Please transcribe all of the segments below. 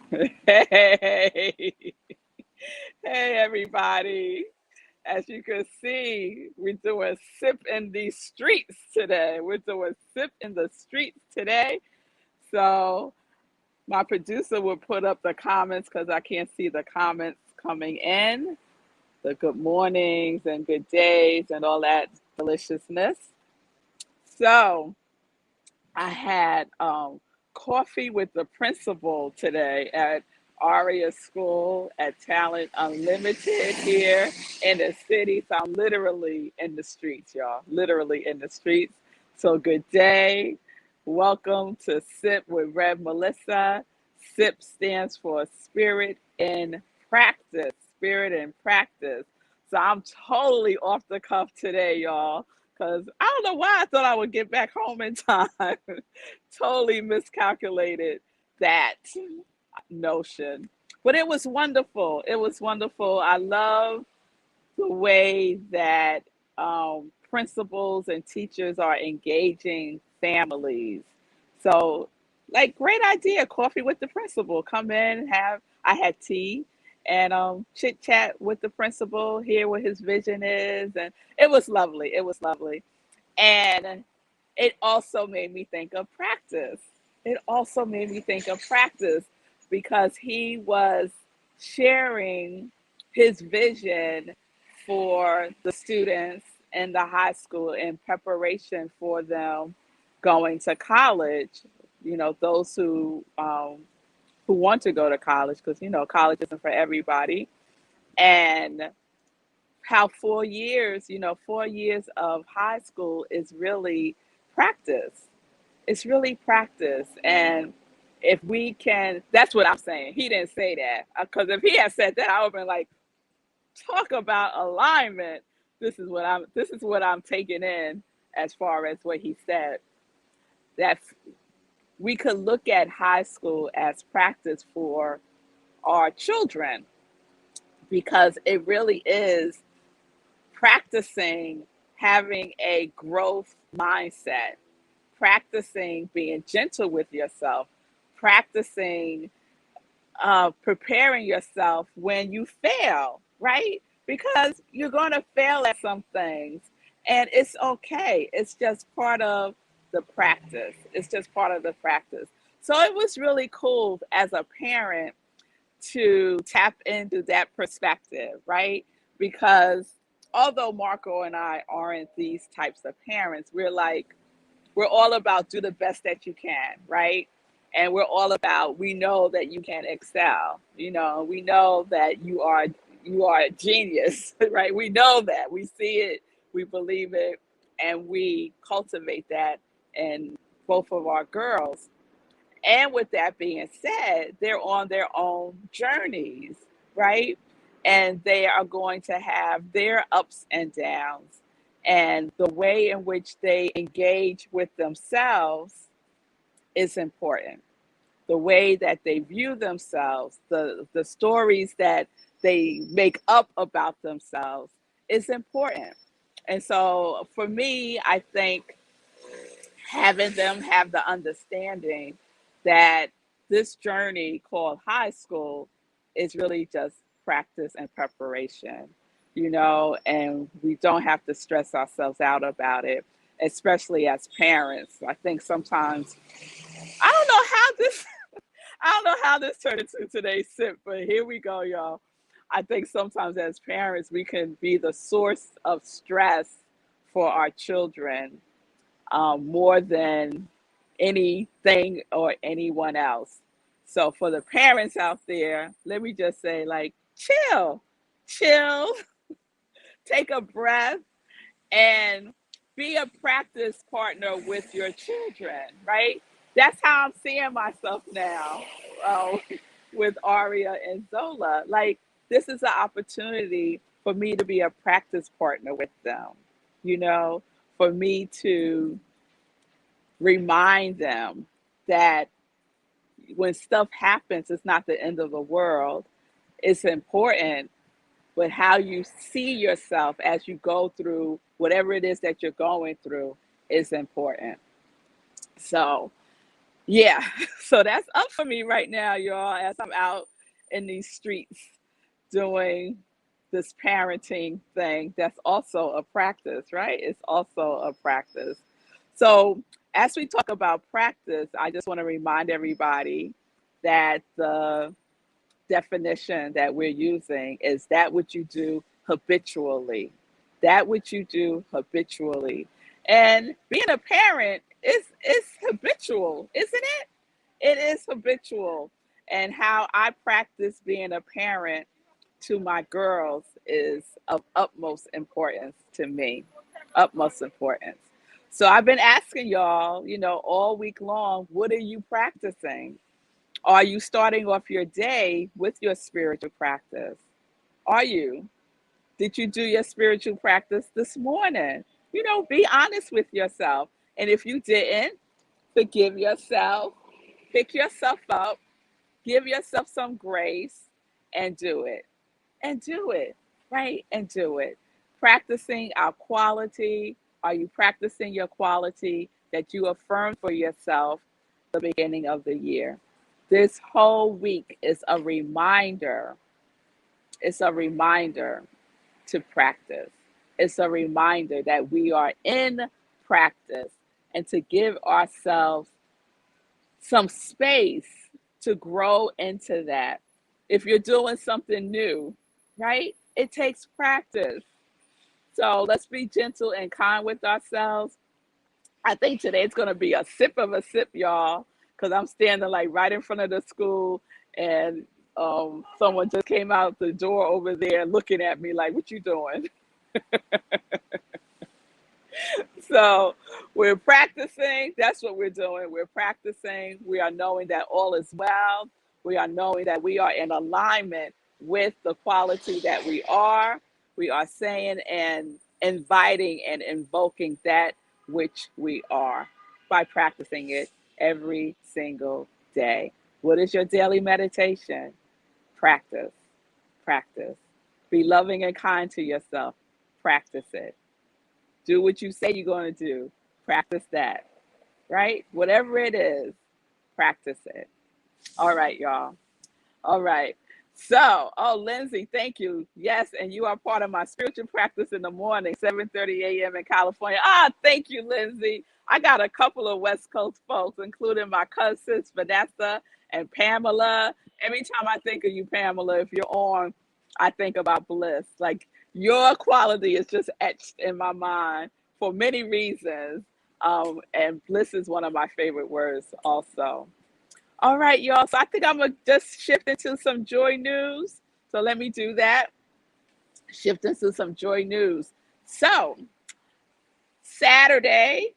Hey, hey, everybody. As you can see, we're doing sip in the streets today. We're doing sip in the streets today. So, my producer will put up the comments because I can't see the comments coming in, the good mornings and good days and all that deliciousness. So, I had coffee with the principal today at Aria School at Talent Unlimited here in the city. So I'm literally in the streets, y'all. Literally in the streets. So good day. Welcome to Sip with Rev Melissa. SIP stands for Spirit in Practice. Spirit in Practice. So I'm totally off the cuff today, y'all, because I don't know why I thought I would get back home in time. Totally miscalculated that notion. But it was wonderful. It was wonderful. I love the way that principals and teachers are engaging families. So, like, great idea. Coffee with the principal. Come in, have, I had tea and chit chat with the principal, hear what his vision is. And it was lovely. It was lovely. And it also made me think of practice. It also made me think of practice because he was sharing his vision for the students in the high school in preparation for them going to college. You know, those who want to go to college, because college isn't for everybody, and how 4 years, 4 years of high school is really practice. It's really practice. And if we can, that's what I'm saying. He didn't say that. Because if he had said that, I would have been like, talk about alignment. This is what I'm taking in as far as what he said. That we could look at high school as practice for our children because it really is practicing having a growth mindset, practicing being gentle with yourself, practicing preparing yourself when you fail, right? Because you're going to fail at some things and it's okay. It's just part of the practice. It's just part of the practice. So it was really cool as a parent to tap into that perspective, right? Because although Marco and I aren't these types of parents, we're all about do the best that you can, right? And we're all about we know that you can excel. We know that you are a genius, right? We know that. We see it, we believe it, and we cultivate that in both of our girls. And with that being said, they're on their own journeys, right? And they are going to have their ups and downs. And the way in which they engage with themselves is important. The way that they view themselves, the stories that they make up about themselves is important. And so for me, I think having them have the understanding that this journey called high school is really just practice and preparation, and we don't have to stress ourselves out about it, especially as parents. I think sometimes I don't know how this I don't know how this turned into today's sip, but here we go, y'all. I think sometimes as parents we can be the source of stress for our children more than anything or anyone else. So for the parents out there, let me just say, like, chill, chill, take a breath, and be a practice partner with your children, right? That's how I'm seeing myself now uh, with Aria and Zola. Like, this is an opportunity for me to be a practice partner with them, you know, for me to remind them that when stuff happens, it's not the end of the world. It's important, but how you see yourself as you go through whatever it is that you're going through is important. So Yeah, so that's up for me right now, y'all, as I'm out in these streets doing this parenting thing. That's also a practice, right? It's also a practice. So, as we talk about practice, I just want to remind everybody that the definition that we're using is that what you do habitually. That what you do habitually. And being a parent is habitual, isn't it? It is habitual. And how I practice being a parent to my girls is of utmost importance to me. Utmost importance. So I've been asking y'all, all week long, what are you practicing? Are you starting off your day with your spiritual practice? Are you? Did you do your spiritual practice this morning? Be honest with yourself. And if you didn't, forgive yourself, pick yourself up, give yourself some grace, and do it. And do it, right? And do it. Practicing our quality. Are you practicing your quality that you affirmed for yourself the beginning of the year? This whole week is a reminder. It's a reminder to practice. It's a reminder that we are in practice and to give ourselves some space to grow into that. If you're doing something new, right? It takes practice. So let's be gentle and kind with ourselves. I think today it's going to be a sip of a sip, y'all, because I'm standing like right in front of the school, and someone just came out the door over there looking at me like, what you doing? So we're practicing. That's what we're doing. We're practicing. We are knowing that all is well. We are knowing that we are in alignment with the quality that we are. We are saying and inviting and invoking that which we are by practicing it every single day. What is your daily meditation? Practice. Practice. Be loving and kind to yourself. Practice it. Do what you say you're going to do. Practice that, right? Whatever it is, practice it. All right, y'all. All right. So, Lindsay, thank you. Yes, and you are part of my spiritual practice in the morning, 7:30 a.m. in California. Thank you, Lindsay. I got a couple of West Coast folks, including my cousins, Vanessa and Pamela. Every time I think of you, Pamela, if you're on, I think about Bliss. Like, your quality is just etched in my mind for many reasons. And Bliss is one of my favorite words also. All right, y'all. So I think I'm going to just shift into some joy news. So let me do that. Shift into some joy news. So, Saturday,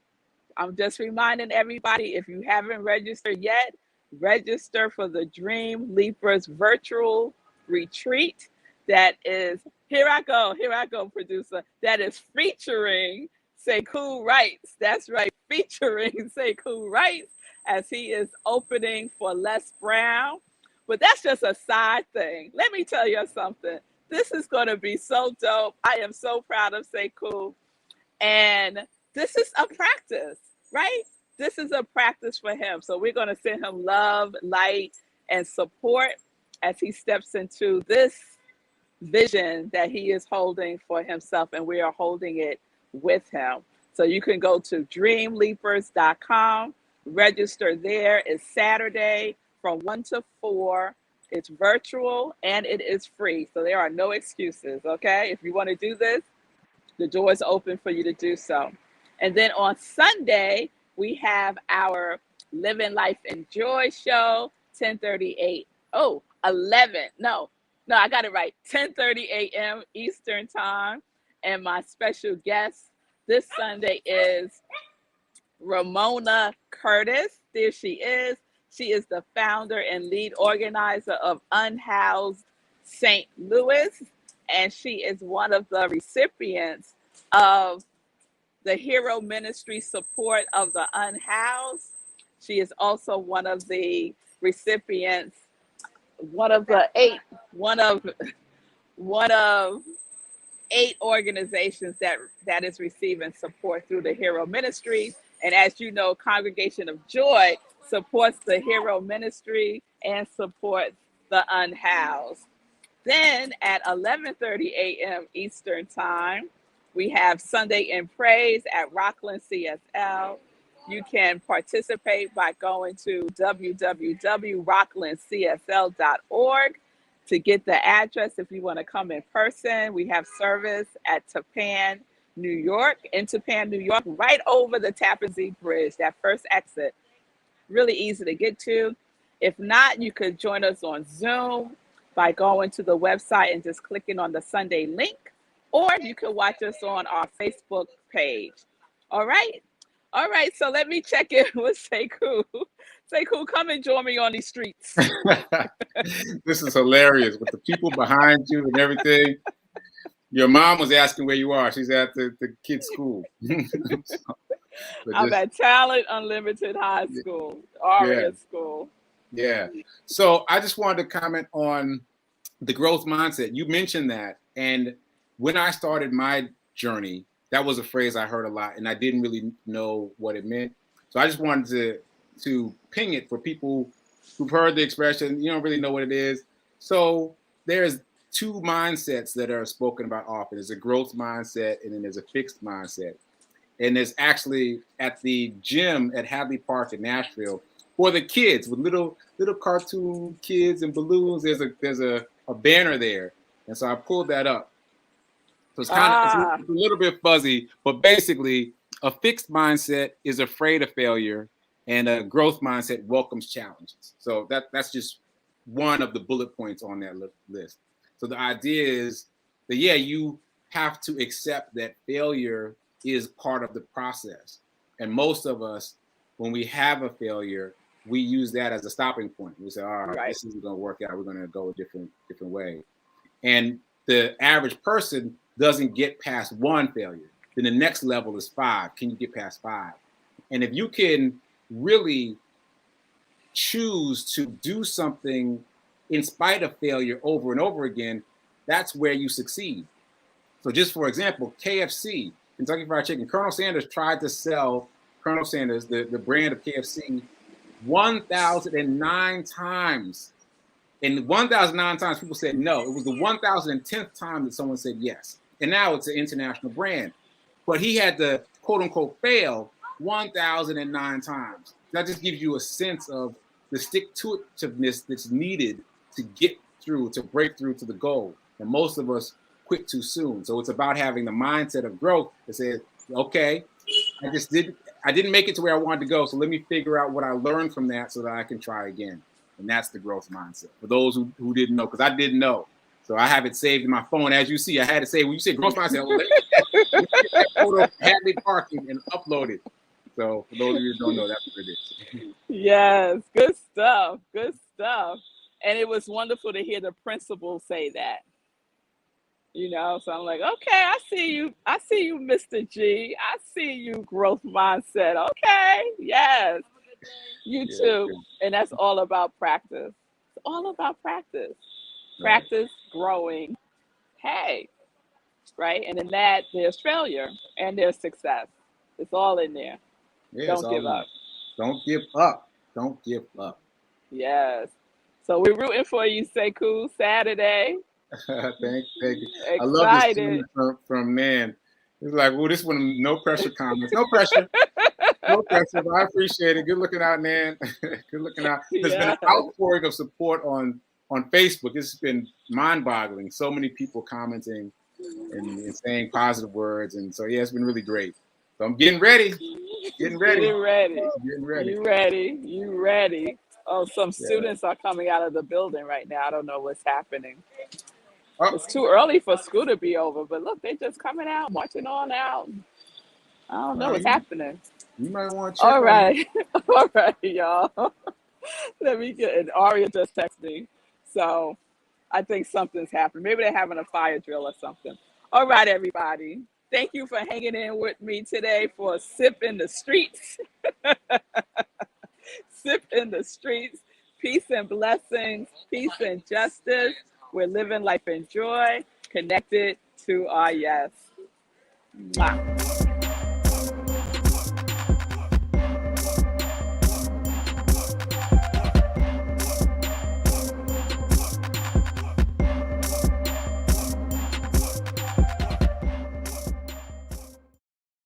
I'm just reminding everybody, if you haven't registered yet, register for the Dream Leapers virtual retreat. That is, here I go, producer. That is featuring Sekou Wrights. That's right, featuring Sekou Wrights as he is opening for Les Brown. But that's just a side thing. Let me tell you something. This is going to be so dope. I am so proud of Sekou. And this is a practice, right? This is a practice for him. So we're going to send him love, light, and support as he steps into this vision that he is holding for himself, and we are holding it with him. So you can go to dreamleapers.com, register there. It's Saturday from 1 to 4. It's virtual and it is free. So there are no excuses, okay? If you want to do this, the door is open for you to do so. And then on Sunday, we have our Living Life in Joy show, 10:38. Oh, 11. No, I got it right. 10:30 a.m. Eastern Time. And my special guest this Sunday is Ramona Curtis. There she is. She is the founder and lead organizer of Unhoused St. Louis, and she is one of the recipients of the Hero Ministry support of the Unhoused. She is also one of the recipients, one of 8 organizations that is receiving support through the Hero Ministries. And as you know, Congregation of Joy supports the Hero Ministry, and supports the unhoused. Then at 11:30 a.m. Eastern Time, we have Sunday in Praise at Rockland CSL. You can participate by going to www.rocklandcsl.org to get the address if you want to come in person. We have service at Tappan, New York, in Tappan, New York, right over the Tappan Zee Bridge, that first exit. Really easy to get to. If not, you could join us on Zoom by going to the website and just clicking on the Sunday link, or you can watch us on our Facebook page. All right. All right. So let me check in with Sekou. Sekou, come and join me on these streets. This is hilarious with the people behind you and everything. Your mom was asking where you are. She's at the kids' school. I'm at Talent Unlimited High School, Aria School. Yeah. So I just wanted to comment on the growth mindset. You mentioned that. And when I started my journey, that was a phrase I heard a lot, and I didn't really know what it meant. So I just wanted to ping it for people who've heard the expression. You don't really know what it is. So there's two mindsets that are spoken about often. There's a growth mindset, and then there's a fixed mindset. And there's actually at the gym at Hadley Park in Nashville for the kids with little cartoon kids and balloons. There's a banner there, and so I pulled that up. So it's it's a little bit fuzzy, but basically a fixed mindset is afraid of failure, and a growth mindset welcomes challenges. So that's just one of the bullet points on that list. So the idea is that you have to accept that failure is part of the process. And most of us, when we have a failure, we use that as a stopping point. We say, all right, this isn't going to work out. We're going to go a different way. And the average person doesn't get past one failure. Then the next level is 5. Can you get past 5? And if you can really choose to do something in spite of failure over and over again, that's where you succeed. So just for example, KFC, Kentucky Fried Chicken, Colonel Sanders tried to sell Colonel Sanders, the brand of KFC, 1,009 times. And 1,009 times people said no. It was the 1,010th time that someone said yes. And now it's an international brand. But he had to, quote unquote, fail 1,009 times. That just gives you a sense of the stick-to-itiveness that's needed to get through, to break through to the goal. And most of us quit too soon. So it's about having the mindset of growth that says, okay, I didn't make it to where I wanted to go. So let me figure out what I learned from that so that I can try again. And that's the growth mindset for those who didn't know, because I didn't know. So I have it saved in my phone. As you see, I had to say, when you say growth mindset, let me get that photo of Hadley Parking and upload it. So for those of you who don't know, that's what it is. Yes, good stuff. Good stuff. And it was wonderful to hear the principal say that. So I'm like, okay, I see you, Mr. G. I see you, growth mindset. Okay, yes. You too. And that's all about practice. It's all about practice. Practice, growing. Hey, right? And in that, there's failure and there's success. It's all in there. Yeah, Don't give up. Don't give up. Don't give up. Yes. So we're rooting for you, Sekou, Saturday. Thank you. Excited. I love this from man. It's like, well, this one, no pressure comments. No pressure. No pressure. But I appreciate it. Good looking out, man. Good looking out. There's been an outpouring of support on Facebook. It's been mind-boggling. So many people commenting and saying positive words. And so, it's been really great. So I'm getting ready. Getting ready. You ready. Oh, some students are coming out of the building right now. I don't know what's happening. It's too early for school to be over, but look, they're just coming out, marching on out. I don't know what's happening. You might want to check All right, y'all. Let me get it. Aria just texted me. So I think something's happened. Maybe they're having a fire drill or something. All right, everybody. Thank you for hanging in with me today for a Sip in the Streets. Sip in the Streets. Peace and blessings. Peace and justice. We're living life in joy, connected to our yes. Mwah.